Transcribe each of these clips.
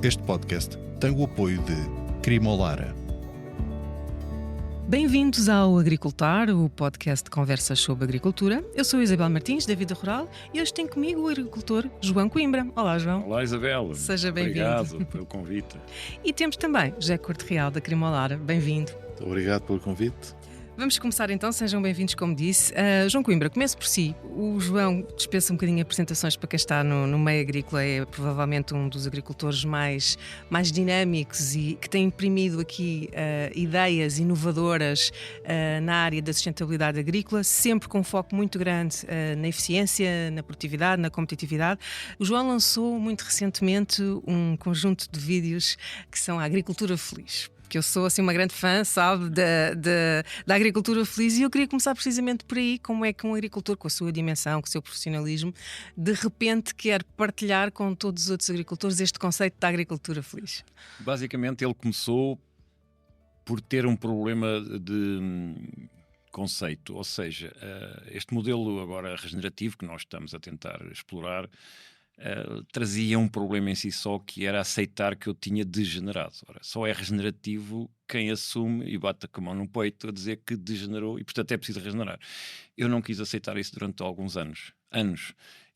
Este podcast tem o apoio de Crimolara. Bem-vindos ao Agricultar, o podcast de conversas sobre agricultura. Eu sou Isabel Martins, da Vida Rural, e hoje tenho comigo o agricultor João Coimbra. Olá, João. Olá, Isabel. Seja bem-vindo. Obrigado pelo convite. E temos também José Corte Real, da Crimolara. Bem-vindo. Muito obrigado pelo convite. Vamos começar então, sejam bem-vindos, como disse. João Coimbra, comece por si. O João dispensa um bocadinho apresentações para quem está no meio agrícola, é provavelmente um dos agricultores mais dinâmicos e que tem imprimido aqui ideias inovadoras na área da sustentabilidade agrícola, sempre com um foco muito grande na eficiência, na produtividade, na competitividade. O João lançou muito recentemente um conjunto de vídeos que são a Agricultura Feliz. Que eu sou assim uma grande fã, sabe, da agricultura feliz, e eu queria começar precisamente por aí. Como é que um agricultor, com a sua dimensão, com o seu profissionalismo, de repente quer partilhar com todos os outros agricultores este conceito da agricultura feliz? Basicamente ele começou por ter um problema de conceito, ou seja, este modelo agora regenerativo que nós estamos a tentar explorar trazia um problema em si só, que era aceitar que eu tinha degenerado. Ora, só é regenerativo quem assume e bate com a mão no peito a dizer que degenerou e, portanto, é preciso regenerar. Eu não quis aceitar isso durante alguns anos,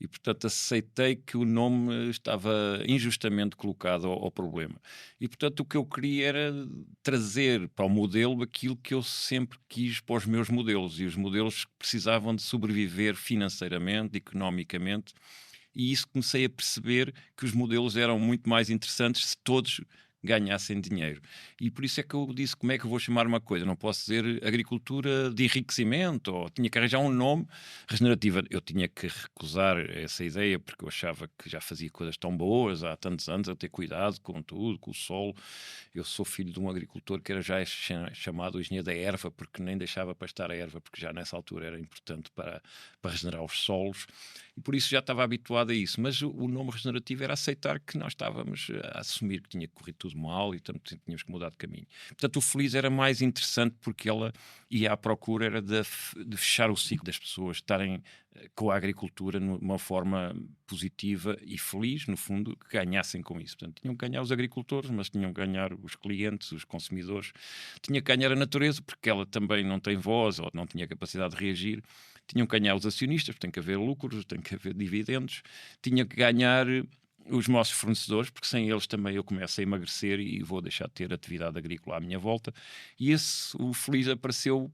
e, portanto, aceitei que o nome estava injustamente colocado ao problema. E, portanto, o que eu queria era trazer para o modelo aquilo que eu sempre quis para os meus modelos, e os modelos precisavam de sobreviver financeiramente, economicamente. E isso comecei a perceber que os modelos eram muito mais interessantes se todos ganhassem dinheiro. E por isso é que eu disse, como é que eu vou chamar uma coisa? Não posso dizer agricultura de enriquecimento, ou tinha que arranjar um nome regenerativo. Eu tinha que recusar essa ideia, porque eu achava que já fazia coisas tão boas há tantos anos, a ter cuidado com tudo, com o solo. Eu sou filho de um agricultor que era já chamado engenheiro da erva, porque nem deixava pastar a erva, porque já nessa altura era importante para regenerar os solos. E por isso já estava habituado a isso. Mas o nome regenerativo era aceitar que nós estávamos a assumir que tinha corrido tudo mal e portanto tínhamos que mudar de caminho. Portanto, o Feliz era mais interessante porque ela ia à procura era de fechar o ciclo das pessoas, estarem com a agricultura de uma forma positiva e feliz, no fundo, que ganhassem com isso. Portanto, tinham que ganhar os agricultores, mas tinham que ganhar os clientes, os consumidores. Tinha que ganhar a natureza, porque ela também não tem voz ou não tinha capacidade de reagir. Tinham que ganhar os acionistas, porque tem que haver lucros, tem que haver dividendos. Tinha que ganhar os nossos fornecedores, porque sem eles também eu começo a emagrecer e vou deixar de ter atividade agrícola à minha volta. E o Feliz apareceu,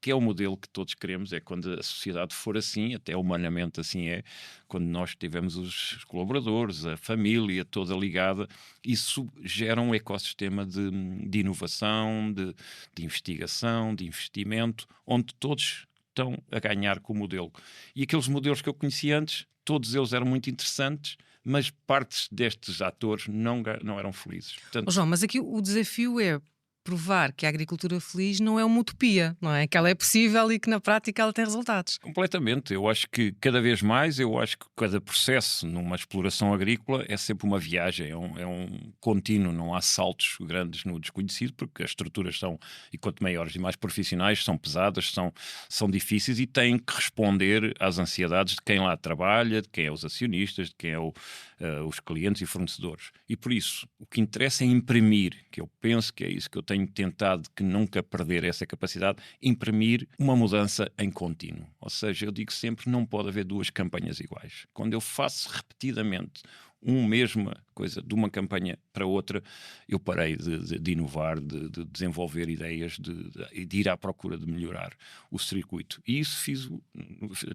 que é o modelo que todos queremos, é quando a sociedade for assim, até humanamente assim é, quando nós tivermos os colaboradores, a família toda ligada, isso gera um ecossistema de inovação, de investigação, de investimento, onde todos estão a ganhar com o modelo. E aqueles modelos que eu conhecia antes, todos eles eram muito interessantes, mas partes destes atores não eram felizes. Portanto, João, mas aqui o desafio é provar que a agricultura feliz não é uma utopia, não é? Que ela é possível e que na prática ela tem resultados. Completamente. Eu acho que cada vez mais, cada processo numa exploração agrícola é sempre uma viagem, é um contínuo, não há saltos grandes no desconhecido, porque as estruturas são, e quanto maiores e mais profissionais, são pesadas, são difíceis e têm que responder às ansiedades de quem lá trabalha, de quem é os acionistas, de quem é os clientes e fornecedores. E por isso, o que interessa é imprimir, que eu penso que é isso que eu tenho tentado, que nunca perder essa capacidade, imprimir uma mudança em contínuo. Ou seja, eu digo sempre, não pode haver duas campanhas iguais. Quando eu faço repetidamente mesma coisa de uma campanha para outra, eu parei de inovar, de desenvolver ideias, de ir à procura de melhorar o circuito. E isso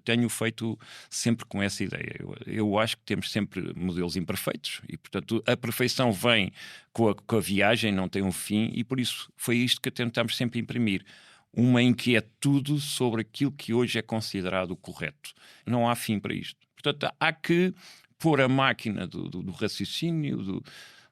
tenho feito sempre com essa ideia. Eu acho que temos sempre modelos imperfeitos e, portanto, a perfeição vem com a viagem, não tem um fim, e por isso foi isto que tentamos sempre imprimir. Uma inquietude sobre aquilo que hoje é considerado o correto. Não há fim para isto. Portanto, há que pôr a máquina do raciocínio,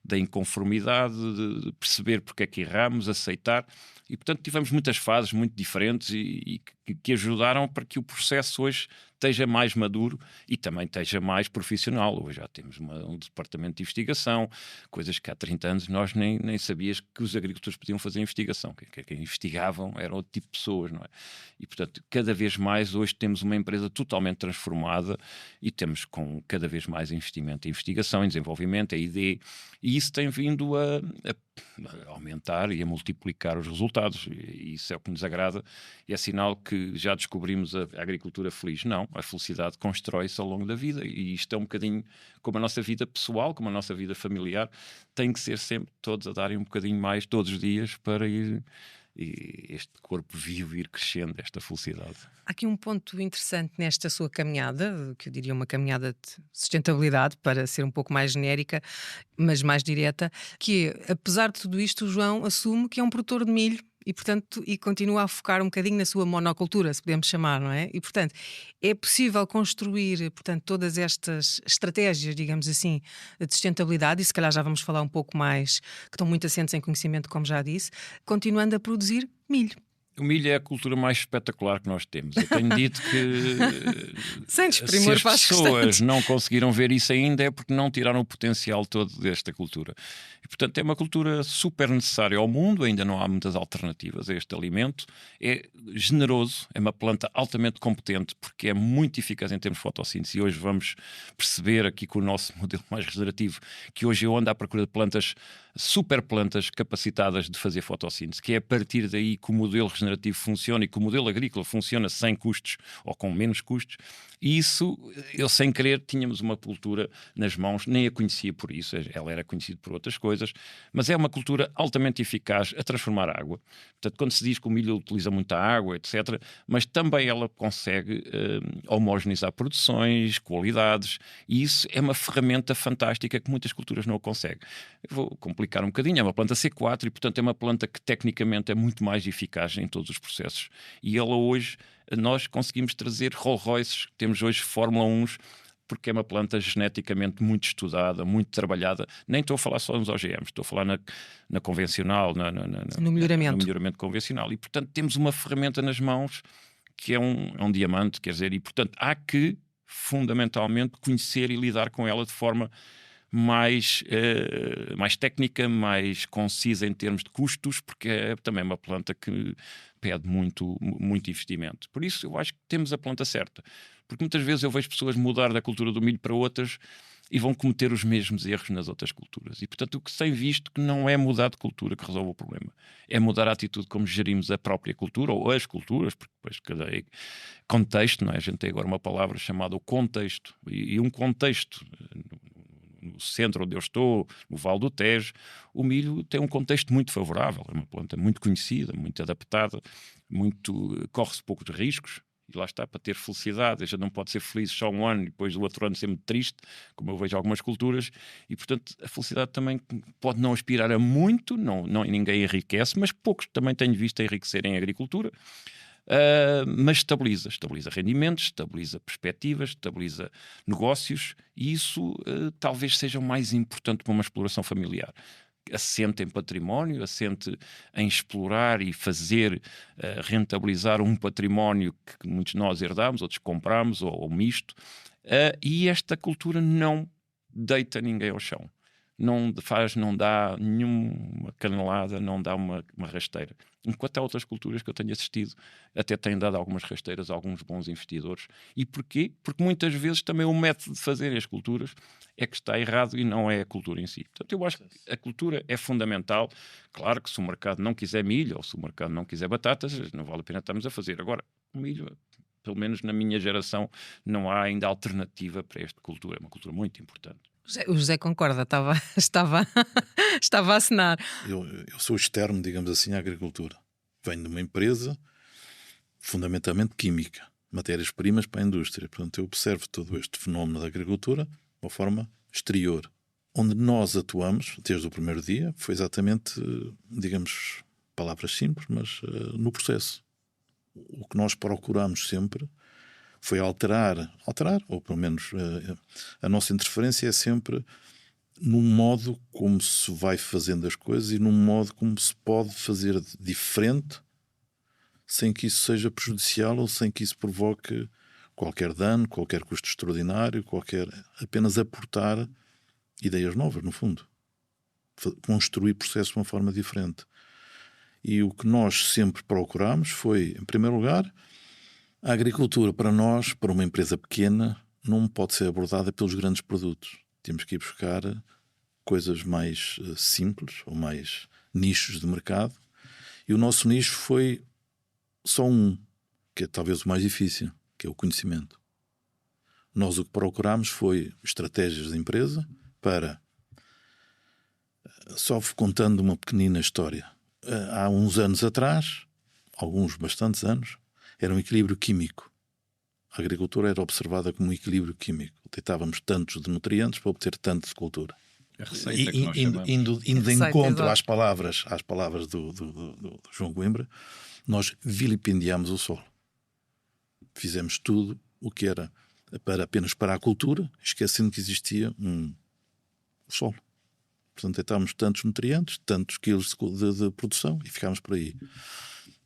da inconformidade, de perceber porque é que erramos, aceitar. E, portanto, tivemos muitas fases muito diferentes e que ajudaram para que o processo hoje esteja mais maduro e também esteja mais profissional. Hoje já temos um departamento de investigação, coisas que há 30 anos nós nem sabíamos que os agricultores podiam fazer investigação. Quem investigavam era outro tipo de pessoas, não é? E, portanto, cada vez mais hoje temos uma empresa totalmente transformada e temos com cada vez mais investimento em investigação, em desenvolvimento, em ID, e E isso tem vindo a aumentar e a multiplicar os resultados. E isso é o que nos agrada. E é sinal que já descobrimos a agricultura feliz. Não, a felicidade constrói-se ao longo da vida. E isto é um bocadinho como a nossa vida pessoal, como a nossa vida familiar. Tem que ser sempre todos a darem um bocadinho mais todos os dias para ir... e este corpo vivo ir crescendo, esta felicidade. Há aqui um ponto interessante nesta sua caminhada, que eu diria uma caminhada de sustentabilidade, para ser um pouco mais genérica, mas mais direta, que é, apesar de tudo isto, o João assume que é um produtor de milho e, portanto, e continua a focar um bocadinho na sua monocultura, se podemos chamar, não é? E, portanto, é possível construir, portanto, todas estas estratégias, digamos assim, de sustentabilidade, e se calhar já vamos falar um pouco mais, que estão muito assentes em conhecimento, como já disse, continuando a produzir milho. O milho é a cultura mais espetacular que nós temos. Eu tenho dito que sem se desprimor as para as pessoas restantes. não conseguiram ver isso ainda é porque não tiraram o potencial todo desta cultura. E, portanto, é uma cultura super necessária ao mundo, ainda não há muitas alternativas a este alimento. É generoso, é uma planta altamente competente porque é muito eficaz em termos de fotossíntese. E hoje vamos perceber aqui com o nosso modelo mais regenerativo que hoje eu ando à procura de plantas, super plantas capacitadas de fazer fotossíntese, que é a partir daí que o modelo regenerativo funciona e que o modelo agrícola funciona sem custos ou com menos custos. E isso, eu sem querer, tínhamos uma cultura nas mãos, nem a conhecia por isso, ela era conhecida por outras coisas, mas é uma cultura altamente eficaz a transformar água. Portanto, quando se diz que o milho utiliza muita água, etc., mas também ela consegue homogeneizar produções, qualidades, e isso é uma ferramenta fantástica que muitas culturas não conseguem. Eu vou complicar um bocadinho, é uma planta C4 e, portanto, é uma planta que tecnicamente é muito mais eficaz em todos os processos. E ela hoje, nós conseguimos trazer Rolls Royces, temos hoje Fórmula 1, porque é uma planta geneticamente muito estudada, muito trabalhada. Nem estou a falar só nos OGMs, estou a falar na convencional, No melhoramento. no melhoramento convencional. E, portanto, temos uma ferramenta nas mãos que é um diamante, quer dizer, e, portanto, há que, fundamentalmente, conhecer e lidar com ela de forma mais técnica, mais concisa em termos de custos, porque é também uma planta que pede muito investimento. Por isso, eu acho que temos a planta certa. Porque muitas vezes eu vejo pessoas mudar da cultura do milho para outras e vão cometer os mesmos erros nas outras culturas. E, portanto, o que se tem visto que não é mudar de cultura que resolve o problema. É mudar a atitude como gerimos a própria cultura ou as culturas, porque depois cada contexto, não é? A gente tem agora uma palavra chamada o contexto. E um contexto... no centro onde eu estou, no Vale do Tejo, o milho tem um contexto muito favorável, é uma planta muito conhecida, muito adaptada, corre-se poucos riscos, e lá está, para ter felicidade, a gente não pode ser feliz só um ano e depois do outro ano ser muito triste, como eu vejo algumas culturas, e portanto a felicidade também pode não aspirar a muito, ninguém enriquece, mas poucos também tenho visto a enriquecer em agricultura. Mas estabiliza rendimentos, estabiliza perspectivas, estabiliza negócios, e isso talvez seja o mais importante para uma exploração familiar. Assente em património, assente em explorar e fazer rentabilizar um património que muitos de nós herdamos, outros compramos, ou misto, e esta cultura não deita ninguém ao chão. Não dá nenhuma canelada, não dá uma rasteira. Enquanto há outras culturas que eu tenho assistido, até têm dado algumas rasteiras a alguns bons investidores. E porquê? Porque muitas vezes também o método de fazer as culturas é que está errado e não é a cultura em si. Portanto, eu acho que a cultura é fundamental. Claro que se o mercado não quiser milho ou se o mercado não quiser batatas, não vale a pena estarmos a fazer. Agora, o milho, pelo menos na minha geração, não há ainda alternativa para esta cultura. É uma cultura muito importante. O José concorda, estava a assinar. Eu sou externo, digamos assim, à agricultura. Venho de uma empresa fundamentalmente química, matérias-primas para a indústria. Portanto, eu observo todo este fenómeno da agricultura de uma forma exterior. Onde nós atuamos, desde o primeiro dia, foi exatamente, digamos, palavras simples, mas no processo. O que nós procuramos sempre foi alterar, ou pelo menos a nossa interferência é sempre num modo como se vai fazendo as coisas e num modo como se pode fazer diferente sem que isso seja prejudicial ou sem que isso provoque qualquer dano, qualquer custo extraordinário, apenas aportar ideias novas, no fundo. Construir processos de uma forma diferente. E o que nós sempre procuramos foi, em primeiro lugar, a agricultura para nós, para uma empresa pequena, não pode ser abordada pelos grandes produtos. Temos que ir buscar coisas mais simples ou mais nichos de mercado. E o nosso nicho foi só um, que é talvez o mais difícil, que é o conhecimento. Nós o que procurámos foi estratégias de empresa para, só contando uma pequenina história, há uns anos atrás, alguns bastantes anos, era um equilíbrio químico. A agricultura era observada como um equilíbrio químico. Deitávamos tantos de nutrientes para obter tanto de cultura. A receita que nós chamamos. Indo de Receita, encontro exato. às palavras do João Coimbra, nós vilipendiámos o solo. Fizemos tudo o que era apenas para a cultura, esquecendo que existia um solo. Portanto, deitámos tantos nutrientes, tantos quilos de produção e ficámos por aí.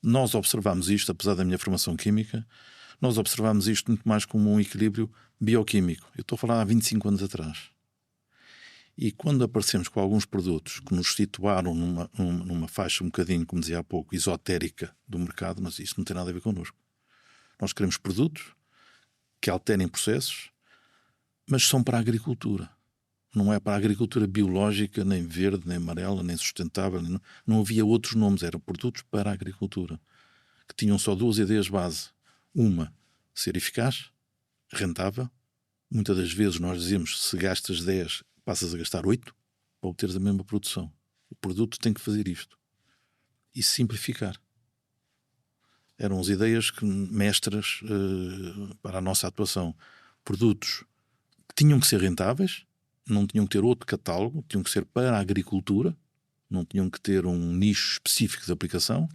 Nós observámos isto, apesar da minha formação química, nós observámos isto muito mais como um equilíbrio bioquímico. Eu estou a falar há 25 anos atrás. E quando aparecemos com alguns produtos que nos situaram numa faixa um bocadinho, como dizia há pouco, esotérica do mercado, mas isso não tem nada a ver connosco. Nós queremos produtos que alterem processos, mas são para a agricultura. Não é para a agricultura biológica, nem verde, nem amarela, nem sustentável. Não havia outros nomes. Eram produtos para a agricultura, que tinham só duas ideias base. Uma, ser eficaz, rentável. Muitas das vezes nós dizemos, se gastas 10, passas a gastar 8 para obteres a mesma produção. O produto tem que fazer isto. E simplificar. Eram as ideias mestras para a nossa atuação. Produtos que tinham que ser rentáveis, não tinham que ter outro catálogo, tinham que ser para a agricultura, não tinham que ter um nicho específico de aplicação.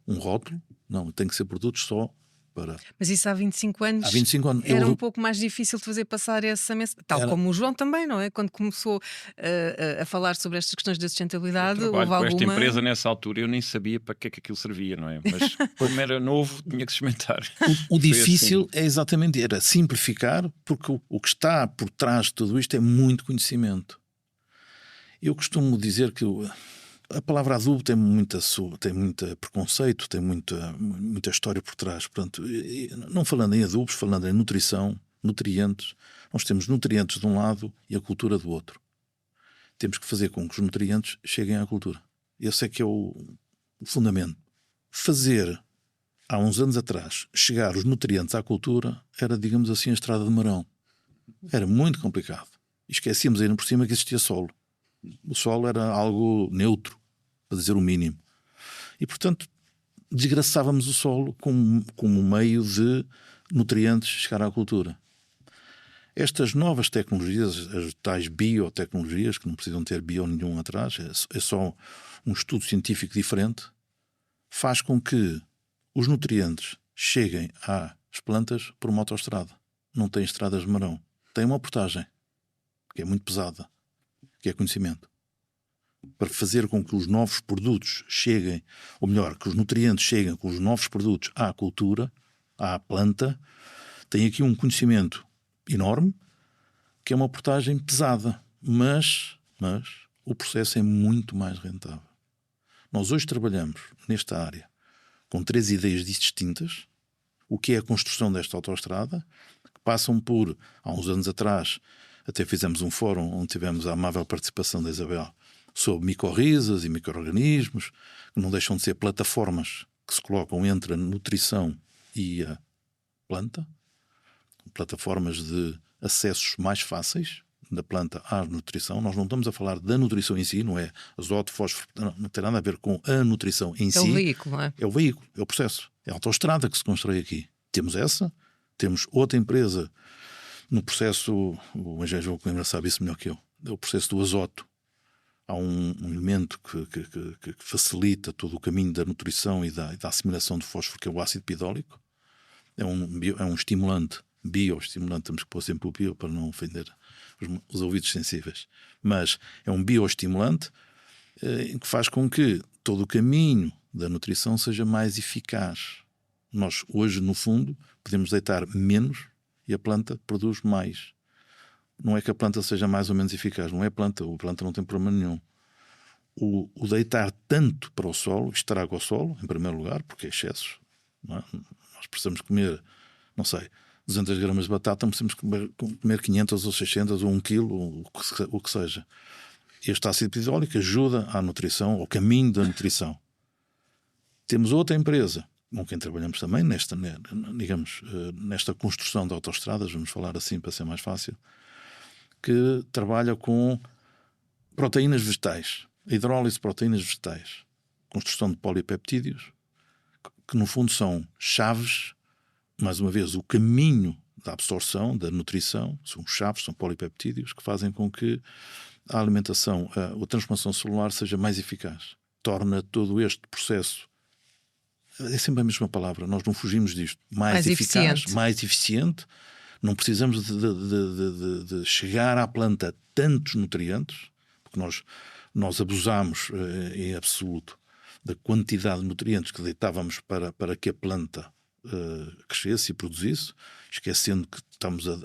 Um rótulo. Não, tem que ser produtos só para... Mas isso há 25 anos, há 25 anos era um pouco mais difícil de fazer passar essa mensagem. Tal como o João também, não é? Quando começou a falar sobre estas questões da sustentabilidade, houve com esta alguma... empresa nessa altura, eu nem sabia para que é que aquilo servia, não é? Mas como era novo, tinha que experimentar. O difícil assim. É exatamente, era simplificar, porque o que está por trás de tudo isto é muito conhecimento. Eu costumo dizer que a palavra adubo tem muito preconceito, tem muita história por trás. Portanto, não falando em adubos, falando em nutrição, nutrientes, nós temos nutrientes de um lado e a cultura do outro. Temos que fazer com que os nutrientes cheguem à cultura. Esse é que é o fundamento. Fazer, há uns anos atrás, chegar os nutrientes à cultura era, digamos assim, a estrada de Marão. Era muito complicado. E esquecíamos ainda por cima que existia solo. O solo era algo neutro, para dizer o mínimo. E, portanto, desgraçávamos o solo como meio de nutrientes chegar à cultura. Estas novas tecnologias, as tais biotecnologias, que não precisam ter bio nenhum atrás, é só um estudo científico diferente, faz com que os nutrientes cheguem às plantas por uma autoestrada. Não tem estradas de Marão. Tem uma portagem, que é muito pesada, que é conhecimento. Para fazer com que os novos produtos cheguem, ou melhor, que os nutrientes cheguem com os novos produtos à cultura, à planta, tem aqui um conhecimento enorme, que é uma portagem pesada, mas o processo é muito mais rentável. Nós hoje trabalhamos nesta área com 3 ideias distintas, o que é a construção desta autoestrada, que passam por, há uns anos atrás, até fizemos um fórum onde tivemos a amável participação da Isabel sobre micorrizas e micro-organismos, que não deixam de ser plataformas que se colocam entre a nutrição e a planta, plataformas de acessos mais fáceis da planta à nutrição. Nós não estamos a falar da nutrição em si, não é azoto, fósforo, não tem nada a ver com a nutrição em si. É o veículo, não é? É o veículo, é o processo. É a autoestrada que se constrói aqui. Temos essa, temos outra empresa no processo, o engenheiro João Coimbra sabe isso melhor que eu, é o processo do azoto. Há um elemento que facilita todo o caminho da nutrição e da assimilação de fósforo, que é o ácido pidólico. É um estimulante, bioestimulante, temos que pôr sempre o bio para não ofender os ouvidos sensíveis. Mas é um bioestimulante que faz com que todo o caminho da nutrição seja mais eficaz. Nós hoje, no fundo, podemos deitar menos e a planta produz mais. Não é que a planta seja mais ou menos eficaz, não é a planta não tem problema nenhum. O deitar tanto para o solo estraga o solo, em primeiro lugar, porque é excesso. Não é? Nós precisamos comer, não sei, 200 gramas de batata, precisamos comer 500 ou 600 ou 1 quilo, o que seja. Este ácido epididrólico ajuda à nutrição, ao caminho da nutrição. Temos outra empresa com quem trabalhamos também nesta construção de autoestradas, vamos falar assim para ser mais fácil, que trabalha com proteínas vegetais, hidrólise de proteínas vegetais, construção de polipeptídeos, que no fundo são chaves, mais uma vez, o caminho da absorção, da nutrição, são chaves, são polipeptídeos, que fazem com que a alimentação, a transformação celular seja mais eficaz. Torna todo este processo, é sempre a mesma palavra, nós não fugimos disto, mais eficaz, eficiente. Mais eficiente. Não precisamos de chegar à planta tantos nutrientes, porque nós abusamos em absoluto da quantidade de nutrientes que deitávamos para que a planta crescesse e produzisse, esquecendo que estamos a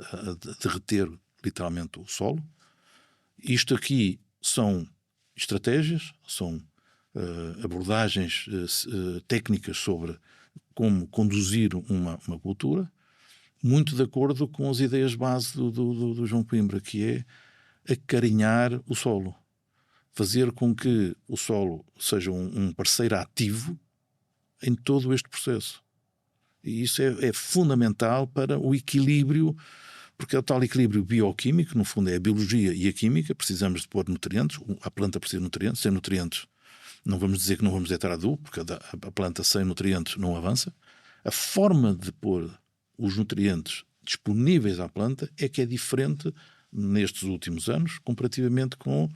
derreter literalmente o solo. Isto aqui são estratégias, são abordagens técnicas sobre como conduzir uma cultura, muito de acordo com as ideias base do João Coimbra, que é acarinhar o solo, fazer com que o solo seja um parceiro ativo em todo este processo. E isso é fundamental para o equilíbrio, porque é o tal equilíbrio bioquímico, no fundo é a biologia e a química. Precisamos de pôr nutrientes, a planta precisa de nutrientes, sem nutrientes não vamos dizer que não vamos deitar adubo, porque a planta sem nutrientes não avança. A forma de pôr os nutrientes disponíveis à planta é que é diferente nestes últimos anos, comparativamente com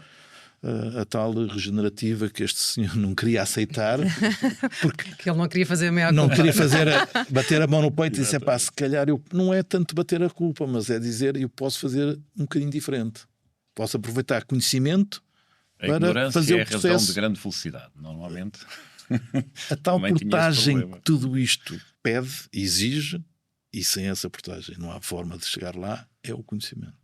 a tal regenerativa que este senhor não queria aceitar, porque que ele não queria fazer a meia culpa. Não queria bater a mão no peito e dizer, pá, se calhar não é tanto bater a culpa, mas é dizer, eu posso fazer um bocadinho diferente. Posso aproveitar conhecimento para fazer o processo. A razão de grande felicidade, normalmente. A tal portagem que tudo isto pede, exige, e sem essa portagem não há forma de chegar lá, é o conhecimento.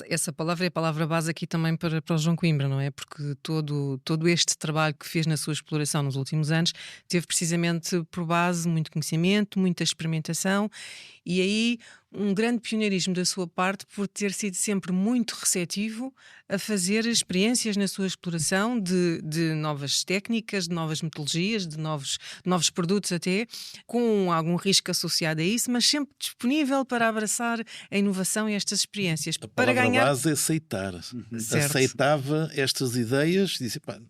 Essa palavra é a palavra base aqui também para o João Coimbra, não é? Porque todo este trabalho que fez na sua exploração nos últimos anos teve precisamente por base muito conhecimento, muita experimentação, e aí um grande pioneirismo da sua parte por ter sido sempre muito receptivo a fazer experiências na sua exploração de novas técnicas, de novas metodologias, de novos produtos até, com algum risco associado a isso, mas sempre disponível para abraçar a inovação e estas experiências. A palavra base é aceitar. Certo. Aceitava estas ideias e disse, pá,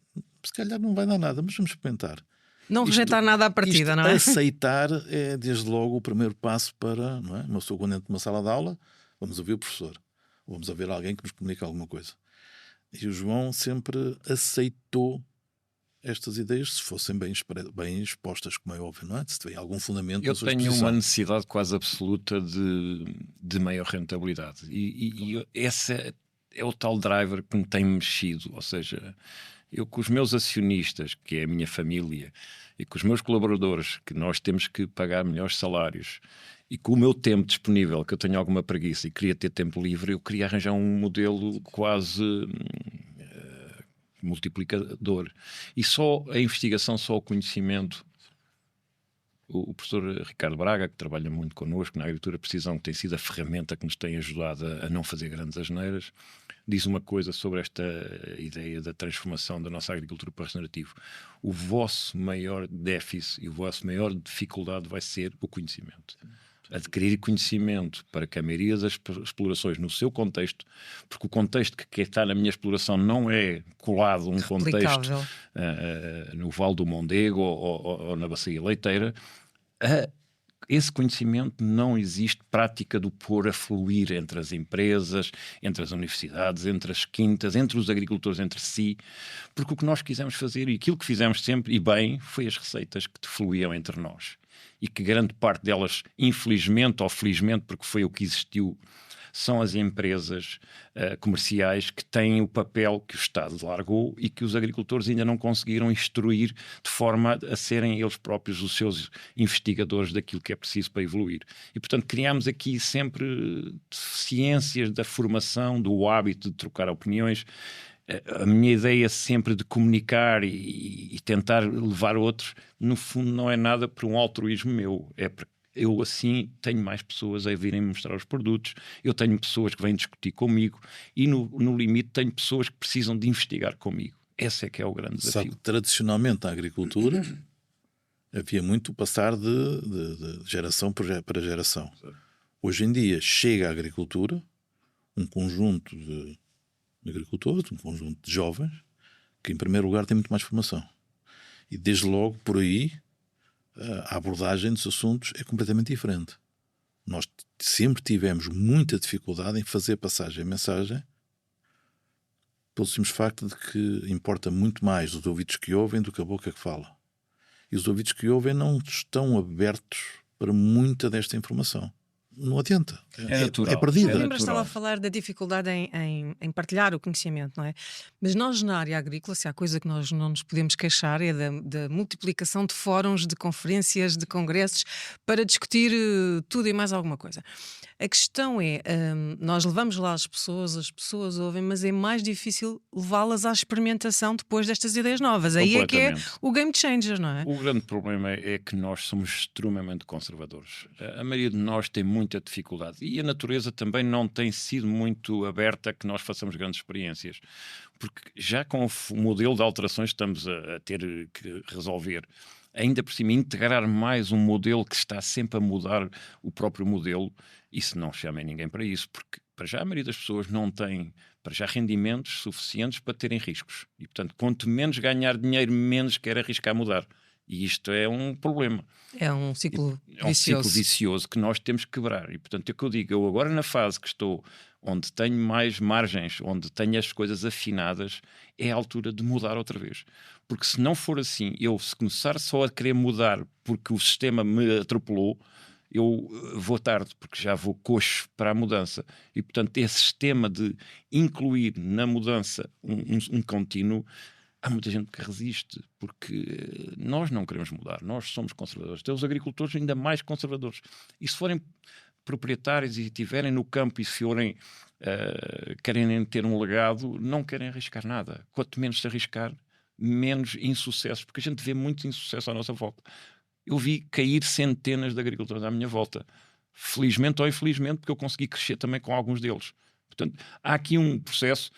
se calhar não vai dar nada, mas vamos experimentar. Não rejeitar nada à partida, não é? Aceitar é desde logo o primeiro passo para, não é? Uma pessoa quando entra numa sala de aula, vamos ouvir o professor, vamos ouvir alguém que nos comunica alguma coisa. E o João sempre aceitou estas ideias, se fossem bem expostas, como é óbvio, não é? Se tem algum fundamento. Eu tenho uma necessidade quase absoluta de maior rentabilidade. E esse é o tal driver que me tem mexido, ou seja, eu com os meus acionistas, que é a minha família, e com os meus colaboradores, que nós temos que pagar melhores salários, e com o meu tempo disponível, que eu tenho alguma preguiça e queria ter tempo livre, eu queria arranjar um modelo quase multiplicador. E só a investigação, só o conhecimento. O professor Ricardo Braga, que trabalha muito connosco na agricultura de precisão, que tem sido a ferramenta que nos tem ajudado a não fazer grandes asneiras, diz uma coisa sobre esta ideia da transformação da nossa agricultura para regenerativo. O vosso maior déficit e a vossa maior dificuldade vai ser o conhecimento. Adquirir conhecimento para que a maioria das explorações no seu contexto, porque o contexto que está na minha exploração não é colado a um contexto no Vale do Mondego ou na Bacia Leiteira, esse conhecimento não existe prática do pôr a fluir entre as empresas, entre as universidades, entre as quintas, entre os agricultores entre si, porque o que nós quisemos fazer e aquilo que fizemos sempre, e bem, foi as receitas que fluíam entre nós. E que grande parte delas, infelizmente ou felizmente, porque foi o que existiu, são as empresas comerciais que têm o papel que o Estado largou e que os agricultores ainda não conseguiram instruir de forma a serem eles próprios os seus investigadores daquilo que é preciso para evoluir. E, portanto, criámos aqui sempre ciências da formação, do hábito de trocar opiniões. A minha ideia sempre de comunicar e tentar levar outros, no fundo, não é nada por um altruísmo meu, é Eu assim tenho mais pessoas a virem mostrar os produtos, eu tenho pessoas que vêm discutir comigo e no limite tenho pessoas que precisam de investigar comigo. Esse é que é o grande desafio. Sabe que tradicionalmente na agricultura havia muito passar de geração para geração. Hoje em dia chega à agricultura um conjunto de agricultores, um conjunto de jovens, que em primeiro lugar tem muito mais formação. E desde logo por aí a abordagem dos assuntos é completamente diferente. Nós sempre tivemos muita dificuldade em fazer passagem a mensagem pelo simples facto de que importa muito mais os ouvidos que ouvem do que a boca que fala. E os ouvidos que ouvem não estão abertos para muita desta informação. Não adianta. É natural. É perdida. O Coimbra estava a falar da dificuldade em partilhar o conhecimento, não é? Mas nós, na área agrícola, se há coisa que nós não nos podemos queixar é da multiplicação de fóruns, de conferências, de congressos para discutir tudo e mais alguma coisa. A questão é, nós levamos lá as pessoas ouvem, mas é mais difícil levá-las à experimentação depois destas ideias novas. Aí é que é o game changer, não é? O grande problema é que nós somos extremamente conservadores. A maioria de nós tem muita dificuldade e a natureza também não tem sido muito aberta a que nós façamos grandes experiências. Porque já com o modelo de alterações estamos a ter que resolver. Ainda por cima, integrar mais um modelo que está sempre a mudar o próprio modelo, isso não chama ninguém para isso, porque para já a maioria das pessoas não tem para já rendimentos suficientes para terem riscos. E, portanto, quanto menos ganhar dinheiro, menos quer arriscar mudar. E isto é um problema. É um ciclo vicioso. É um ciclo vicioso que nós temos que quebrar. E, portanto, é o que eu digo, eu agora na fase que estou, onde tenho mais margens, onde tenho as coisas afinadas, é a altura de mudar outra vez. Porque se não for assim, eu se começar só a querer mudar porque o sistema me atropelou, eu vou tarde, porque já vou coxo para a mudança. E, portanto, esse sistema de incluir na mudança um contínuo, há muita gente que resiste, porque nós não queremos mudar, nós somos conservadores. Tem os agricultores ainda mais conservadores. E se forem proprietários e estiverem no campo e se forem querem ter um legado, não querem arriscar nada. Quanto menos se arriscar, menos insucessos, porque a gente vê muito insucesso à nossa volta. Eu vi cair centenas de agricultores à minha volta. Felizmente ou infelizmente, porque eu consegui crescer também com alguns deles. Portanto, há aqui um processo.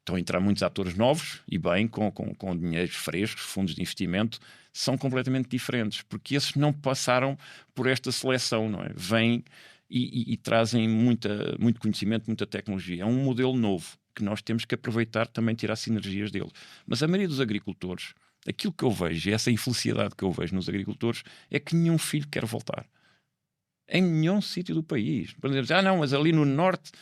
Estão a entrar muitos atores novos e bem, com dinheiros frescos, fundos de investimento, são completamente diferentes, porque esses não passaram por esta seleção, não é? Vêm e trazem muito conhecimento, muita tecnologia. É um modelo novo que nós temos que aproveitar, também tirar sinergias dele. Mas a maioria dos agricultores, aquilo que eu vejo, essa infelicidade que eu vejo nos agricultores, é que nenhum filho quer voltar. Em nenhum sítio do país. Por exemplo, não, mas ali no norte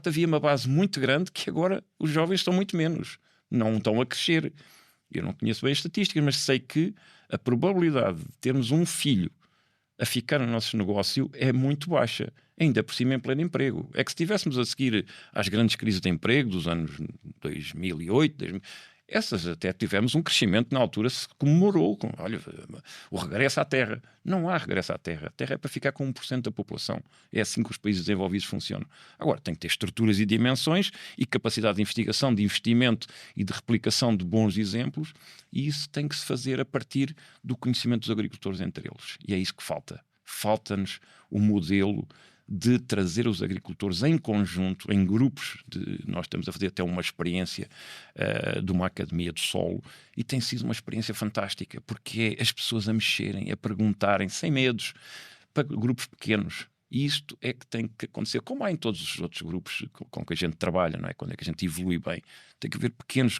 havia uma base muito grande que agora os jovens estão muito menos. Não estão a crescer. Eu não conheço bem as estatísticas, mas sei que a probabilidade de termos um filho a ficar no nosso negócio é muito baixa. Ainda por cima em pleno emprego. É que se estivéssemos a seguir às grandes crises de emprego dos anos 2008, essas até tivemos um crescimento na altura, se comemorou com, olha, o regresso à terra. Não há regresso à terra. A terra é para ficar com 1% da população. É assim que os países desenvolvidos funcionam. Agora, tem que ter estruturas e dimensões e capacidade de investigação, de investimento e de replicação de bons exemplos, e isso tem que se fazer a partir do conhecimento dos agricultores entre eles. E é isso que falta. Falta-nos o modelo de trazer os agricultores em conjunto, em grupos. Nós estamos a fazer até uma experiência de uma academia do solo e tem sido uma experiência fantástica, porque é as pessoas a mexerem, a perguntarem, sem medos, para grupos pequenos. E isto é que tem que acontecer, como há em todos os outros grupos com que a gente trabalha, não é? Quando é que a gente evolui bem. Tem que haver pequenos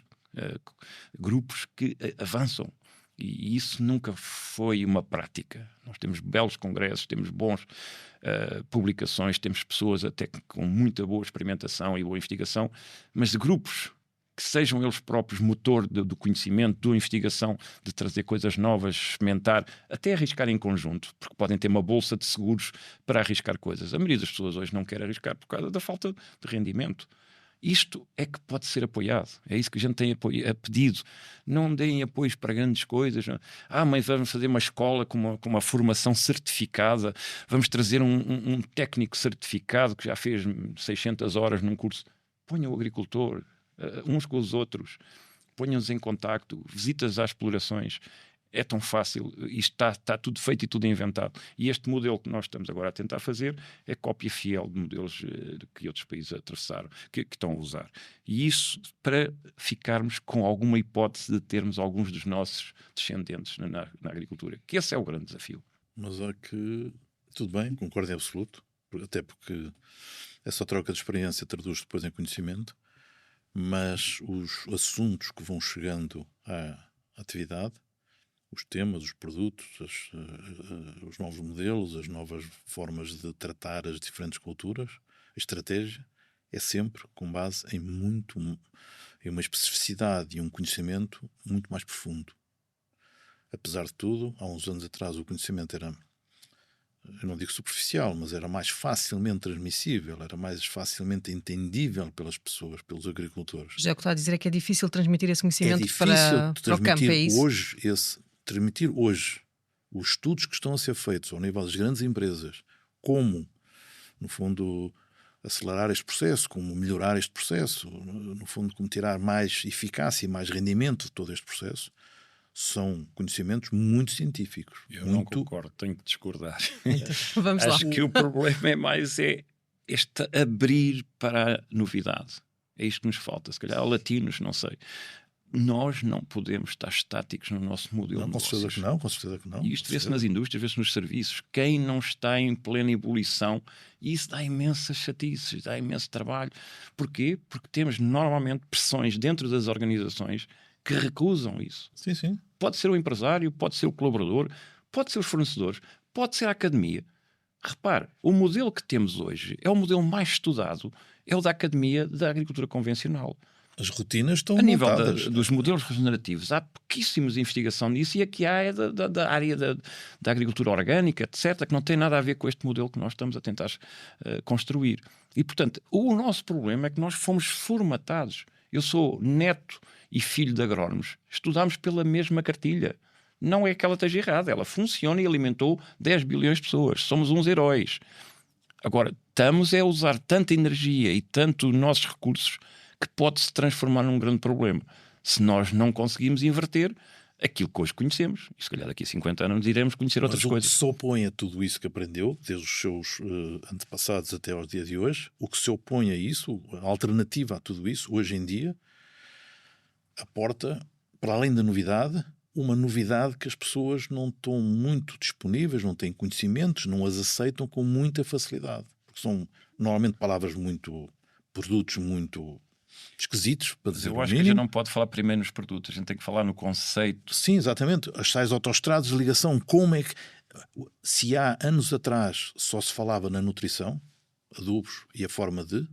grupos que avançam. E isso nunca foi uma prática. Nós temos belos congressos, temos bons publicações, temos pessoas até com muita boa experimentação e boa investigação, mas de grupos que sejam eles próprios motor do conhecimento, da investigação, de trazer coisas novas, experimentar, até arriscar em conjunto, porque podem ter uma bolsa de seguros para arriscar coisas. A maioria das pessoas hoje não quer arriscar por causa da falta de rendimento. Isto é que pode ser apoiado. É isso que a gente tem pedido. Não deem apoios para grandes coisas. Mas vamos fazer uma escola com uma formação certificada. Vamos trazer um técnico certificado que já fez 600 horas num curso. Ponham o agricultor uns com os outros. Ponham-nos em contacto. Visitas às explorações. é tão fácil, isto está tudo feito e tudo inventado. E este modelo que nós estamos agora a tentar fazer é cópia fiel de modelos que outros países atravessaram, que estão a usar. E isso para ficarmos com alguma hipótese de termos alguns dos nossos descendentes na agricultura, que esse é o grande desafio. Mas é que, tudo bem, concordo em absoluto, até porque essa troca de experiência traduz depois em conhecimento, mas os assuntos que vão chegando à atividade, os temas, os produtos, os novos modelos, as novas formas de tratar as diferentes culturas, a estratégia é sempre com base em uma especificidade e um conhecimento muito mais profundo. Apesar de tudo, há uns anos atrás o conhecimento era, eu não digo superficial, mas era mais facilmente transmissível, era mais facilmente entendível pelas pessoas, pelos agricultores. Já o que está a dizer é que é difícil transmitir esse conhecimento para o campo, é isso? Transmitir hoje os estudos que estão a ser feitos ao nível das grandes empresas, como, no fundo, acelerar este processo, como melhorar este processo, no fundo, como tirar mais eficácia e mais rendimento de todo este processo, são conhecimentos muito científicos. Eu não concordo, tenho que discordar. Vamos lá. Acho que o problema é mais este abrir para a novidade. É isto que nos falta. Se calhar latinos, não sei. Nós não podemos estar estáticos no nosso modelo de negócios. Com certeza que não. E isto vê-se nas indústrias, vê-se nos serviços. Quem não está em plena ebulição, isso dá imensas chatices, dá imenso trabalho. Porquê? Porque temos normalmente pressões dentro das organizações que recusam isso. Sim, sim. Pode ser o empresário, pode ser o colaborador, pode ser os fornecedores, pode ser a academia. Repare, o modelo que temos hoje é o modelo mais estudado, é o da academia da agricultura convencional. As rotinas estão a nível dos modelos regenerativos, há pouquíssimos investigação nisso, e aqui há da área da agricultura orgânica, etc., que não tem nada a ver com este modelo que nós estamos a tentar construir. E, portanto, o nosso problema é que nós fomos formatados. Eu sou neto e filho de agrónomos. Estudámos pela mesma cartilha. Não é que ela esteja errada, ela funciona e alimentou 10 bilhões de pessoas. Somos uns heróis. Agora, estamos a usar tanta energia e tanto nossos recursos que pode-se transformar num grande problema. Se nós não conseguimos inverter aquilo que hoje conhecemos, e se calhar daqui a 50 anos iremos conhecer outras coisas. O que se opõe a tudo isso que aprendeu, desde os seus antepassados até aos dias de hoje, o que se opõe a isso, a alternativa a tudo isso, hoje em dia, aporta, para além da novidade, uma novidade que as pessoas não estão muito disponíveis, não têm conhecimentos, não as aceitam com muita facilidade. Porque são normalmente produtos muito esquisitos, para dizer o mínimo. Eu acho que a gente não pode falar primeiro nos produtos, a gente tem que falar no conceito. Sim, exatamente. As tais autoestradas de ligação, como é que... Se há anos atrás só se falava na nutrição, adubos e a forma de,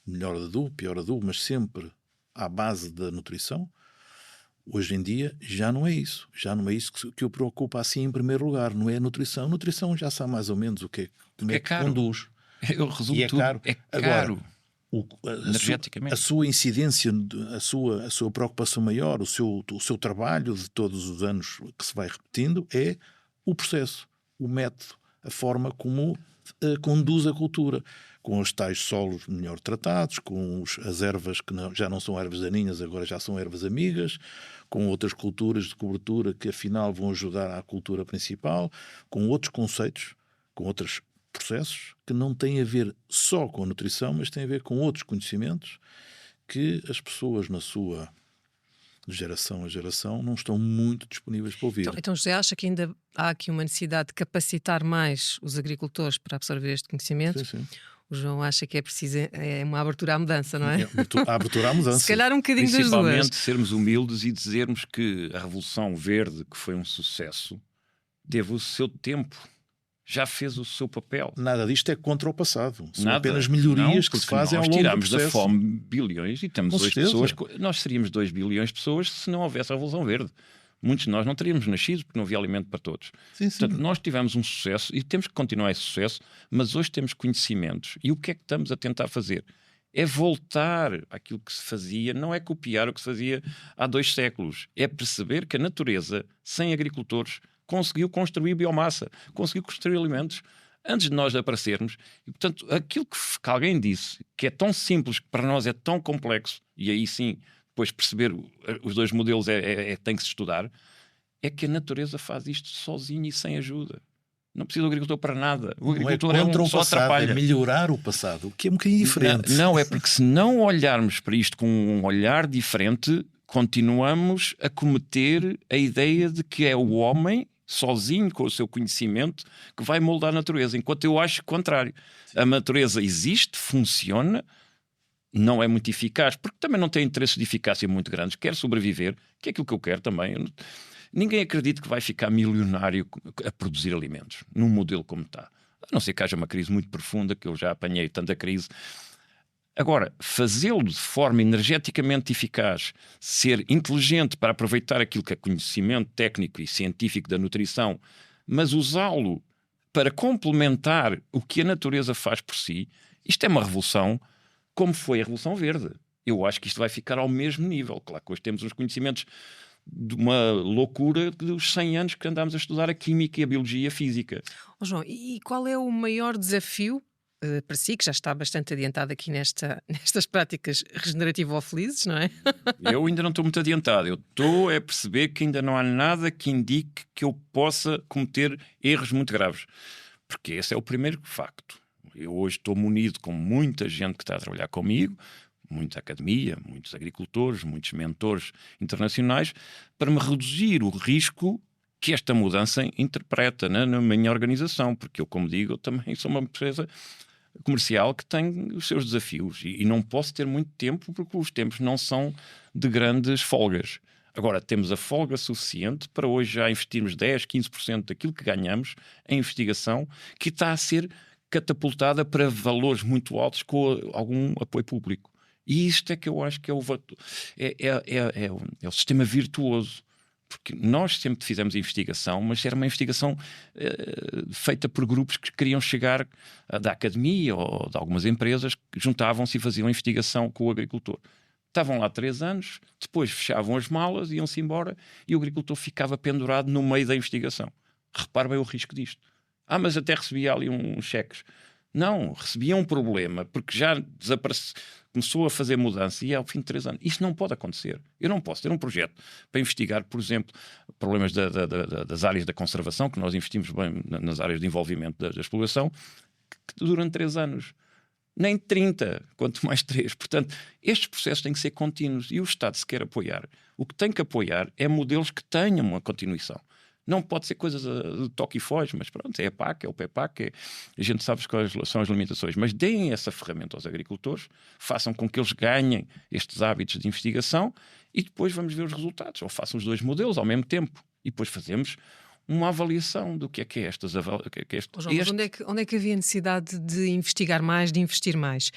melhor adubo, pior adubo, mas sempre à base da nutrição, hoje em dia já não é isso. Já não é isso que o preocupa assim em primeiro lugar. Não é a nutrição. A nutrição já sabe mais ou menos o que é, como é que conduz. Eu resumo e é tudo. Caro. É caro. Agora, energeticamente. A sua incidência, a sua preocupação maior, o seu trabalho de todos os anos que se vai repetindo é o processo, o método, a forma como conduz a cultura, com os tais solos melhor tratados, com as ervas que já não são ervas daninhas, agora já são ervas amigas, com outras culturas de cobertura que afinal vão ajudar à cultura principal, com outros conceitos, com outros processos que não têm a ver só com a nutrição, mas têm a ver com outros conhecimentos que as pessoas na sua de geração a geração não estão muito disponíveis para ouvir. Então José, acha que ainda há aqui uma necessidade de capacitar mais os agricultores para absorver este conhecimento? Sim, sim. O João acha que é preciso uma abertura à mudança, não é? A abertura à mudança. Se calhar um bocadinho das duas. Principalmente sermos humildes e dizermos que a Revolução Verde, que foi um sucesso, teve o seu tempo. Já fez o seu papel. Nada disto é contra o passado. São Nada. apenas melhorias que se fazem ao longo do processo. Nós tiramos da fome bilhões e temos hoje pessoas... Nós seríamos 2 bilhões de pessoas se não houvesse a Revolução Verde. Muitos de nós não teríamos nascido porque não havia alimento para todos. Sim, sim. Portanto, nós tivemos um sucesso e temos que continuar esse sucesso, mas hoje temos conhecimentos. E o que é que estamos a tentar fazer? É voltar àquilo que se fazia, não é copiar o que se fazia há 2 séculos. É perceber que a natureza, sem agricultores, conseguiu construir biomassa, conseguiu construir alimentos antes de nós aparecermos. E, portanto, aquilo que alguém disse, que é tão simples, que para nós é tão complexo, e aí sim, depois perceber os 2 modelos tem que se estudar, é que a natureza faz isto sozinha e sem ajuda. Não precisa do agricultor para nada. O agricultor não é contra um o só passado, atrapalha. é melhorar o passado, o que é um bocadinho diferente. Não, é porque se não olharmos para isto com um olhar diferente, continuamos a cometer a ideia de que é o homem, sozinho com o seu conhecimento, que vai moldar a natureza. Enquanto eu acho o contrário. A natureza existe, funciona, não é muito eficaz, porque também não tem interesses de eficácia muito grandes, quer sobreviver, que é aquilo que eu quero também. Ninguém acredita que vai ficar milionário a produzir alimentos, num modelo como está. A não ser que haja uma crise muito profunda, que eu já apanhei tanta crise. Agora, fazê-lo de forma energeticamente eficaz, ser inteligente para aproveitar aquilo que é conhecimento técnico e científico da nutrição, mas usá-lo para complementar o que a natureza faz por si, isto é uma revolução, como foi a Revolução Verde. Eu acho que isto vai ficar ao mesmo nível. Claro que hoje temos uns conhecimentos de uma loucura dos 100 anos que andámos a estudar a química e a biologia e a física. Oh, João, e qual é o maior desafio para si, que já está bastante adiantado aqui nestas práticas regenerativo-felizes, não é? Eu ainda não estou muito adiantado. Eu estou a perceber que ainda não há nada que indique que eu possa cometer erros muito graves. Porque esse é o primeiro facto. Eu hoje estou munido com muita gente que está a trabalhar comigo, muita academia, muitos agricultores, muitos mentores internacionais, para me reduzir o risco que esta mudança interpreta na minha organização. Porque eu, como digo, eu também sou uma empresa comercial que tem os seus desafios e não posso ter muito tempo porque os tempos não são de grandes folgas. Agora, temos a folga suficiente para hoje já investirmos 10, 15% daquilo que ganhamos em investigação, que está a ser catapultada para valores muito altos com algum apoio público. E isto é que eu acho que é o sistema virtuoso. Porque nós sempre fizemos investigação, mas era uma investigação feita por grupos que queriam chegar da academia ou de algumas empresas que juntavam-se e faziam investigação com o agricultor. Estavam lá 3 anos, depois fechavam as malas, iam-se embora e o agricultor ficava pendurado no meio da investigação. Repare bem o risco disto. Mas até recebia ali uns cheques. Não, recebia um problema, porque já começou a fazer mudança e é ao fim de 3 anos. Isto não pode acontecer. Eu não posso ter um projeto para investigar, por exemplo, problemas das áreas da conservação, que nós investimos bem nas áreas de envolvimento da exploração, que duram 3 anos. Nem 30, quanto mais 3. Portanto, estes processos têm que ser contínuos e o Estado, se quer apoiar, o que tem que apoiar é modelos que tenham uma continuação. Não pode ser coisas de toque e foge, mas pronto, é a PAC, é o PEPAC, a gente sabe quais são as limitações, mas deem essa ferramenta aos agricultores, façam com que eles ganhem estes hábitos de investigação e depois vamos ver os resultados, ou façam os 2 modelos ao mesmo tempo e depois fazemos uma avaliação do que é estas. João, mas onde é que havia necessidade de investigar mais, de investir mais?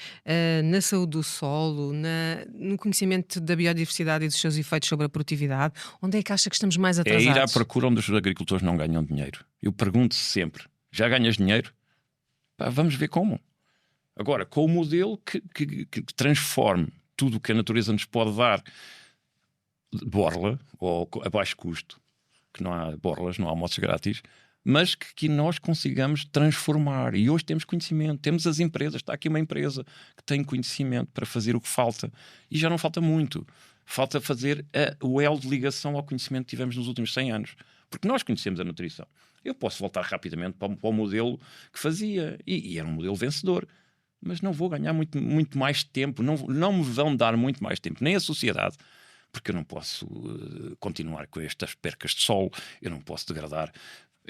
Na saúde do solo, no conhecimento da biodiversidade e dos seus efeitos sobre a produtividade? Onde é que acha que estamos mais atrasados? É ir à procura onde os agricultores não ganham dinheiro. Eu pergunto sempre, já ganhas dinheiro? Vamos ver como. Agora, com o modelo que transforme tudo o que a natureza nos pode dar de borla ou a baixo custo, que não há borlas, não há almoços grátis, mas que nós consigamos transformar. E hoje temos conhecimento, temos as empresas, está aqui uma empresa que tem conhecimento para fazer o que falta. E já não falta muito. Falta fazer o elo de ligação ao conhecimento que tivemos nos últimos 100 anos. Porque nós conhecemos a nutrição. Eu posso voltar rapidamente para o modelo que fazia. E era um modelo vencedor. Mas não vou ganhar muito mais tempo. Não me vão dar muito mais tempo. Nem a sociedade. Porque eu não posso continuar com estas percas de solo, eu não posso degradar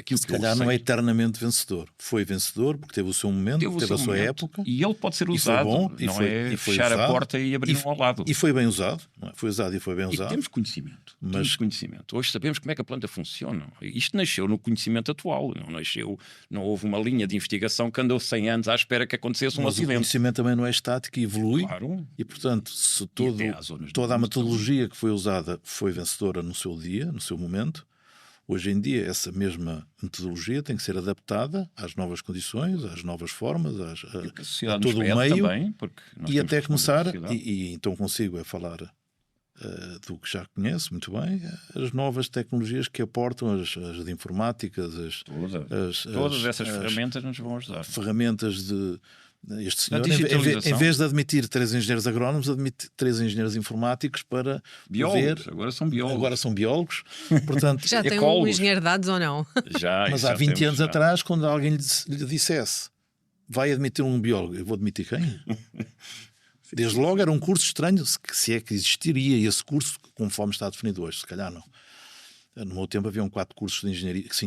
aquilo que se calhar não é eternamente vencedor. Foi vencedor porque teve o seu momento, teve a sua época. E ele pode ser usado, não é fechar a porta e abrir um ao lado. E foi bem usado, não é? Foi usado e foi bem usado. E temos conhecimento. Hoje sabemos como é que a planta funciona. Isto nasceu no conhecimento atual. Não houve uma linha de investigação que andou 100 anos à espera que acontecesse um acidente. O conhecimento também não é estático e evolui. Claro. E, portanto, se toda a metodologia que foi usada foi vencedora no seu dia, no seu momento, hoje em dia essa mesma metodologia tem que ser adaptada às novas condições, às novas formas, a todo o meio também, e até começar, e então consigo falar do que já conheço muito bem, as novas tecnologias que aportam, as de informática, todas essas ferramentas nos vão ajudar. Ferramentas Este senhor, em vez de admitir 3 engenheiros agrónomos, admite 3 engenheiros informáticos para biólogos. ver... Agora são biólogos. Portanto, já tem um engenheiro de dados ou não? Mas há 20 anos atrás, quando alguém lhe dissesse vai admitir um biólogo, eu vou admitir quem? Desde logo era um curso estranho, se é que existiria esse curso, conforme está definido hoje, se calhar não. No meu tempo haviam 5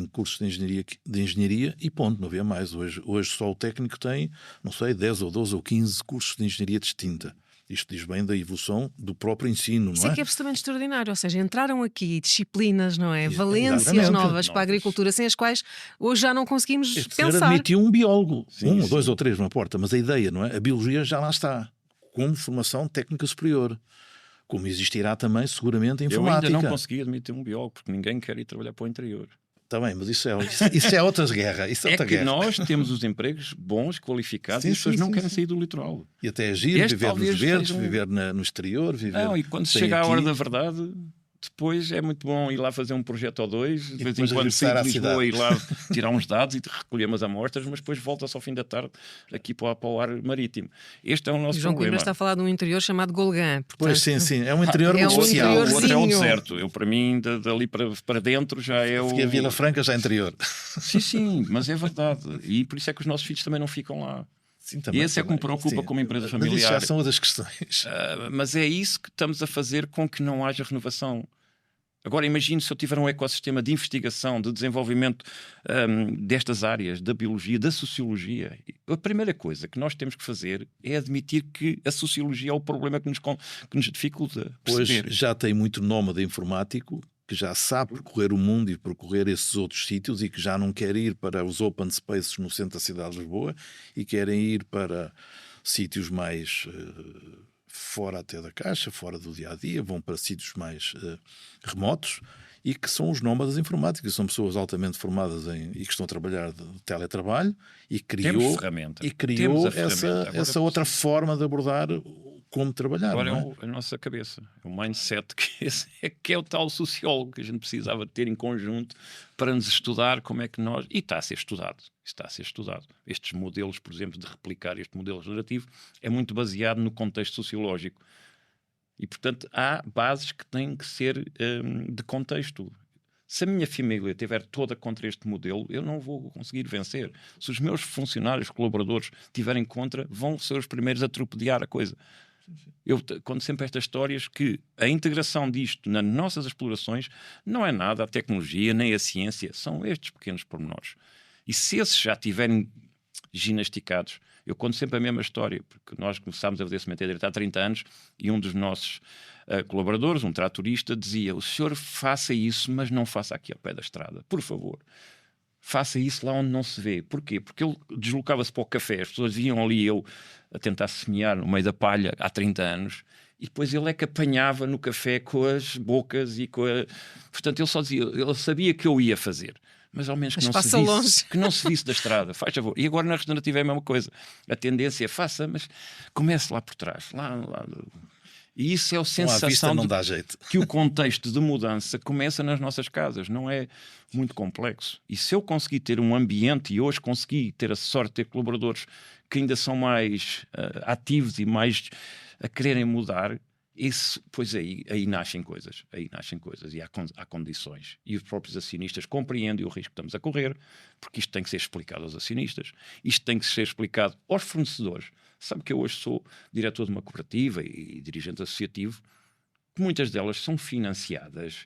cursos de engenharia e ponto, não havia mais. Hoje só o técnico tem, não sei, 10 ou 12 ou 15 cursos de engenharia distinta. Isto diz bem da evolução do próprio ensino, não é? Isso é que é absolutamente extraordinário, ou seja, entraram aqui disciplinas, não é? Valências Exatamente. novas para a agricultura, sem as quais hoje já não conseguimos pensar. Admitiu um biólogo, sim. 2 ou 3, não importa, mas a ideia, não é? A biologia já lá está, como formação técnica superior. Como existirá também, seguramente, a informática. Eu ainda não consegui admitir um biólogo, porque ninguém quer ir trabalhar para o interior. Está bem, mas isso é outras guerras. Isso é outra guerra. Nós temos os empregos bons, qualificados, e as pessoas não querem sair do litoral. E até agir, viver nos verdes, viver no exterior. E quando chega a hora da verdade... Depois é muito bom ir lá fazer um projeto ou 2, de vez em quando sair de Lisboa e ir lá tirar uns dados e recolher umas amostras, mas depois volta-se ao fim da tarde aqui para o ar marítimo. Este é o nosso João problema. Coimbra está a falar de um interior chamado Golgã. Portanto... Pois sim, é um interior muito especial. O outro é o deserto. Para mim, dali para dentro já é o... Porque a Vila Franca já é interior. Sim, mas é verdade. E por isso é que os nossos filhos também não ficam lá. Sim, também, e esse é que me preocupa como empresa familiar. Mas isso já são outras questões. Mas é isso que estamos a fazer com que não haja renovação. Agora imagine se eu tiver um ecossistema de investigação, de desenvolvimento destas áreas, da biologia, da sociologia. A primeira coisa que nós temos que fazer é admitir que a sociologia é o problema que nos dificulta perceber. Hoje já tem muito nómada informático que já sabe percorrer o mundo e percorrer esses outros sítios e que já não quer ir para os open spaces no centro da cidade de Lisboa e querem ir para sítios mais... fora até da caixa, fora do dia-a-dia, vão para sítios mais remotos e que são os nómadas informáticos, são pessoas altamente formadas e que estão a trabalhar de teletrabalho e criou essa outra forma de abordar como trabalhar. Agora não é a nossa cabeça, é o mindset que é o tal sociólogo que a gente precisava ter em conjunto para nos estudar como é que nós... E está a ser estudado. Estes modelos, por exemplo, de replicar este modelo generativo é muito baseado no contexto sociológico. E, portanto, há bases que têm que ser de contexto. Se a minha família estiver toda contra este modelo, eu não vou conseguir vencer. Se os meus funcionários, colaboradores, estiverem contra, vão ser os primeiros a torpedear a coisa. Eu conto sempre estas histórias que a integração disto nas nossas explorações não é nada a tecnologia nem a ciência, são estes pequenos pormenores. E se esses já estiverem ginasticados, eu conto sempre a mesma história, porque nós começámos a fazer sementeira há 30 anos e um dos nossos colaboradores, um tratorista, dizia: o senhor faça isso, mas não faça aqui ao pé da estrada, por favor. Faça isso lá onde não se vê. Porquê? Porque ele deslocava-se para o café, as pessoas viam ali eu a tentar semear no meio da palha há 30 anos e depois ele é que apanhava no café com as bocas e com a... Portanto, ele só dizia, ele sabia que eu ia fazer, mas ao menos que não se visse da estrada, faz favor. E agora na regenerativa é a mesma coisa. A tendência é faça, mas comece lá por trás, lá. E isso é a sensação não dá jeito. Que o contexto de mudança começa nas nossas casas, não é muito complexo. E se eu conseguir ter um ambiente, e hoje consegui ter a sorte de ter colaboradores que ainda são mais ativos e mais a quererem mudar, isso, pois aí nascem coisas. E há condições. E os próprios acionistas compreendem o risco que estamos a correr, porque isto tem que ser explicado aos acionistas, isto tem que ser explicado aos fornecedores. Sabe que eu hoje sou diretor de uma cooperativa e dirigente associativo, que muitas delas são financiadas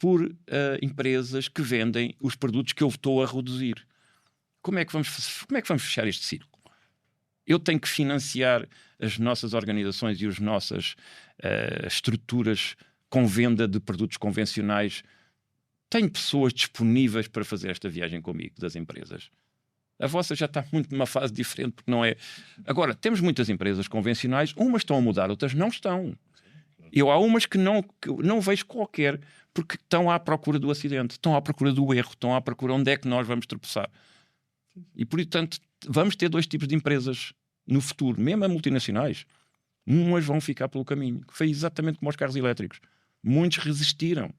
por empresas que vendem os produtos que eu estou a reduzir. Como é que vamos fechar este círculo? Eu tenho que financiar as nossas organizações e as nossas estruturas com venda de produtos convencionais. Tenho pessoas disponíveis para fazer esta viagem comigo, das empresas. A vossa já está muito numa fase diferente, porque não é... Agora, temos muitas empresas convencionais, umas estão a mudar, outras não estão. Há umas que não vejo qualquer, porque estão à procura do acidente, estão à procura do erro, estão à procura onde é que nós vamos tropeçar. E, portanto, vamos ter 2 tipos de empresas no futuro, mesmo a multinacionais. Umas vão ficar pelo caminho, que foi exatamente como os carros elétricos. Muitos resistiram.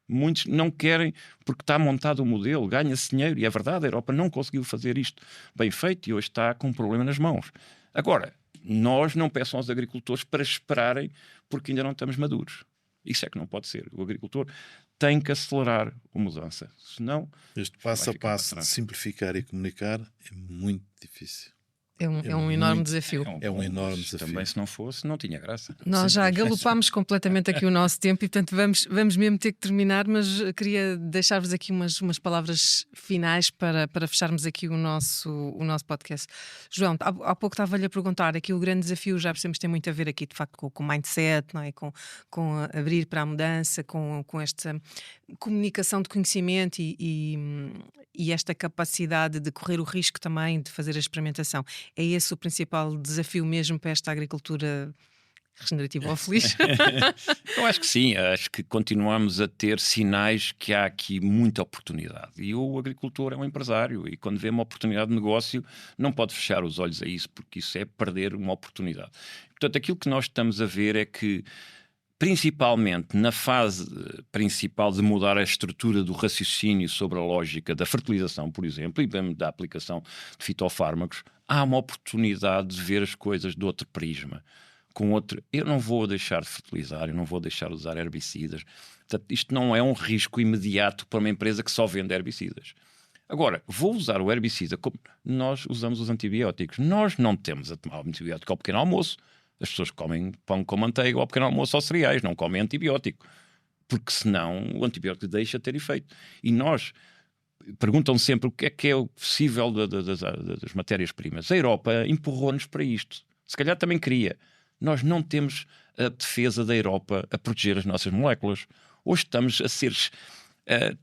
Muitos não querem porque está montado o modelo, ganha-se dinheiro, e é verdade, a Europa não conseguiu fazer isto bem feito e hoje está com um problema nas mãos. Agora, nós não peçam aos agricultores para esperarem porque ainda não estamos maduros. Isso é que não pode ser. O agricultor tem que acelerar a mudança, senão... Este passo a passo de simplificar e comunicar é muito difícil. É um enorme desafio. É um enorme desafio. Também, se não fosse, não tinha graça. Nós já galopámos completamente aqui o nosso tempo e, portanto, vamos mesmo ter que terminar, mas queria deixar-vos aqui umas palavras finais para fecharmos aqui o nosso podcast. João, há pouco estava-lhe a perguntar, aqui o grande desafio, já percebemos, tem muito a ver aqui, de facto, com o mindset, não é? com abrir para a mudança, com esta comunicação de conhecimento e esta capacidade de correr o risco também de fazer a experimentação. É esse o principal desafio mesmo para esta agricultura regenerativa ou feliz? Eu acho que sim, acho que continuamos a ter sinais que há aqui muita oportunidade. E o agricultor é um empresário e quando vê uma oportunidade de negócio não pode fechar os olhos a isso, porque isso é perder uma oportunidade. Portanto, aquilo que nós estamos a ver é que principalmente na fase principal de mudar a estrutura do raciocínio sobre a lógica da fertilização, por exemplo, e mesmo da aplicação de fitofármacos, há uma oportunidade de ver as coisas de outro prisma. Eu não vou deixar de fertilizar, eu não vou deixar de usar herbicidas. Portanto, isto não é um risco imediato para uma empresa que só vende herbicidas. Agora, vou usar o herbicida como nós usamos os antibióticos. Nós não temos a tomar o antibiótico ao pequeno almoço. As pessoas comem pão com manteiga ao pequeno almoço ou cereais, não comem antibiótico. Porque senão o antibiótico deixa de ter efeito. E nós perguntam sempre o que é o possível das matérias-primas. A Europa empurrou-nos para isto. Se calhar também queria. Nós não temos a defesa da Europa a proteger as nossas moléculas. Hoje estamos a ser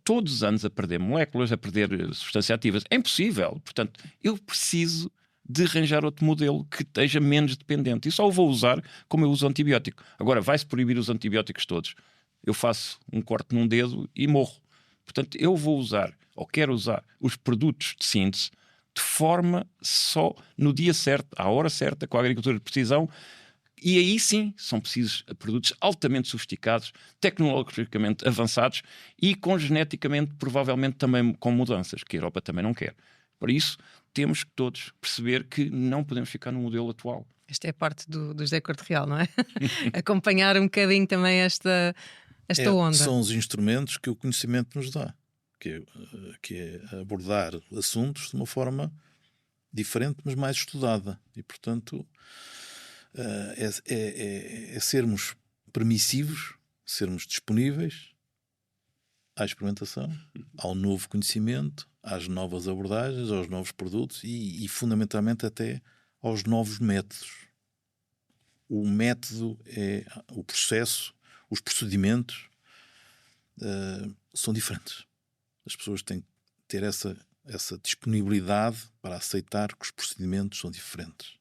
todos os anos a perder moléculas, a perder substâncias ativas. É impossível. Portanto, eu preciso de arranjar outro modelo que esteja menos dependente. E só o vou usar como eu uso antibiótico. Agora, vai-se proibir os antibióticos todos. Eu faço um corte num dedo e morro. Portanto, eu vou usar, ou quero usar, os produtos de síntese de forma só no dia certo, à hora certa, com a agricultura de precisão. E aí sim, são precisos produtos altamente sofisticados, tecnologicamente avançados e com geneticamente, provavelmente também com mudanças, que a Europa também não quer. Por isso, temos que todos perceber que não podemos ficar no modelo atual. Esta é a parte do José Corte Real, não é? Acompanhar um bocadinho também esta onda. São os instrumentos que o conhecimento nos dá, que é abordar assuntos de uma forma diferente, mas mais estudada. E, portanto, é sermos permissivos, sermos disponíveis à experimentação, ao novo conhecimento, às novas abordagens, aos novos produtos e fundamentalmente até aos novos métodos. O método é o processo, os procedimentos são diferentes. As pessoas têm que ter essa disponibilidade para aceitar que os procedimentos são diferentes,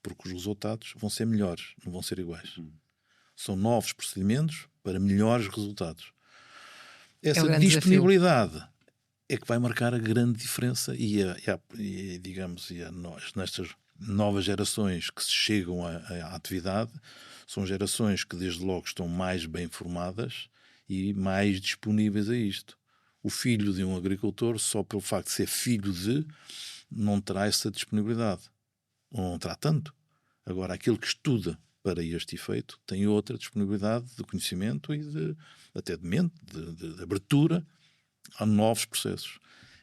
porque os resultados vão ser melhores, não vão ser iguais. São novos procedimentos para melhores resultados. Essa disponibilidade é que vai marcar a grande diferença e nós, nestas novas gerações que se chegam à atividade, são gerações que desde logo estão mais bem formadas e mais disponíveis a isto. O filho de um agricultor, só pelo facto de ser filho de, não terá essa disponibilidade. Ou não terá tanto. Agora, aquele que estuda para este efeito tem outra disponibilidade de conhecimento e até de mente, de abertura a novos processos.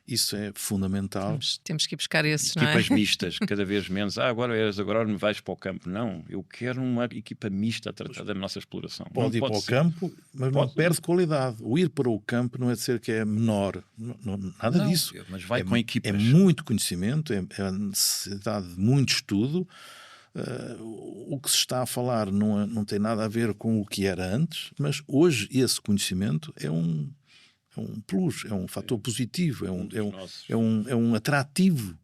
Isso é fundamental. Temos que ir buscar esses, não é? Equipas mistas, cada vez menos. Agora és agrónomo, vais para o campo. Não, eu quero uma equipa mista a tratar da nossa exploração. Pode ir para o campo, mas não perde qualidade. O ir para o campo não é dizer que é menor. Nada disso. Mas vai com equipas. É muito conhecimento, é a necessidade de muito estudo. O que se está a falar não tem nada a ver com o que era antes, mas hoje esse conhecimento é um plus, é um fator positivo, é um atrativo.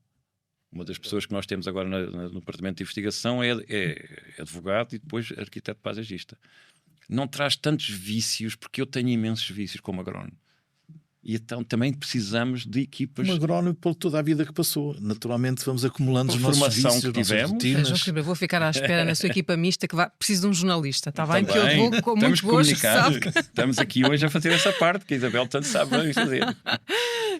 Uma das pessoas que nós temos agora no Departamento de Investigação é advogado e depois arquiteto paisagista. Não traz tantos vícios, porque eu tenho imensos vícios como agrónomo. E então também precisamos de equipas. Um agrónomo por toda a vida que passou. Naturalmente vamos acumulando Por os nossos formação vícios, que as nossas tivemos. rotinas. João Coimbra, vou ficar à espera na sua equipa mista que preciso de um jornalista, está bem? Que eu Também. vou com Estamos muito gosto, comunicar. sabe? Estamos aqui hoje a fazer essa parte que a Isabel tanto sabe bem fazer.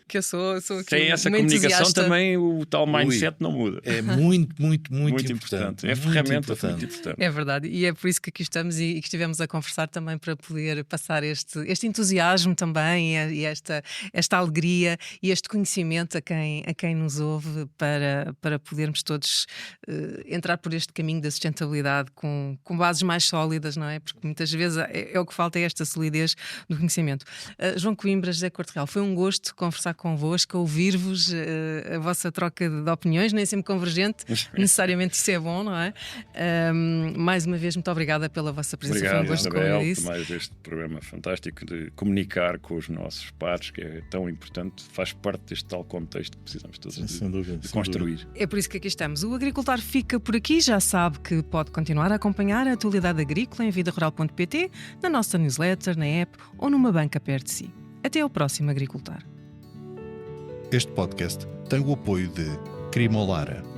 Que eu sou aqui Sem essa uma comunicação entusiasta. também o tal mindset não muda. É muito importante. É muito ferramenta importante. muito importante. É verdade, e é por isso que aqui estamos e que estivemos a conversar também para poder passar este entusiasmo também e esta alegria e este conhecimento a quem nos ouve para podermos todos entrar por este caminho da sustentabilidade com bases mais sólidas, não é? Porque muitas vezes é o que falta, é esta solidez do conhecimento. João Coimbra, José Corte Real, foi um gosto conversar convosco, ouvir-vos, a vossa troca de opiniões, nem sempre convergente, necessariamente isso é bom, não é? Mais uma vez, muito obrigada pela vossa presença. Obrigado, foi um gosto, como eu Isabel, disse. por mais este programa fantástico de comunicar com os nossos pares, que é tão importante, faz parte deste tal contexto que precisamos todos Sem dúvida, de sem construir. dúvida. É por isso que aqui estamos. O Agricultor fica por aqui. Já sabe que pode continuar a acompanhar a atualidade agrícola em vidarural.pt, na nossa newsletter, na app ou numa banca perto de si. Até ao próximo Agricultor. Este podcast tem o apoio de Crimolara.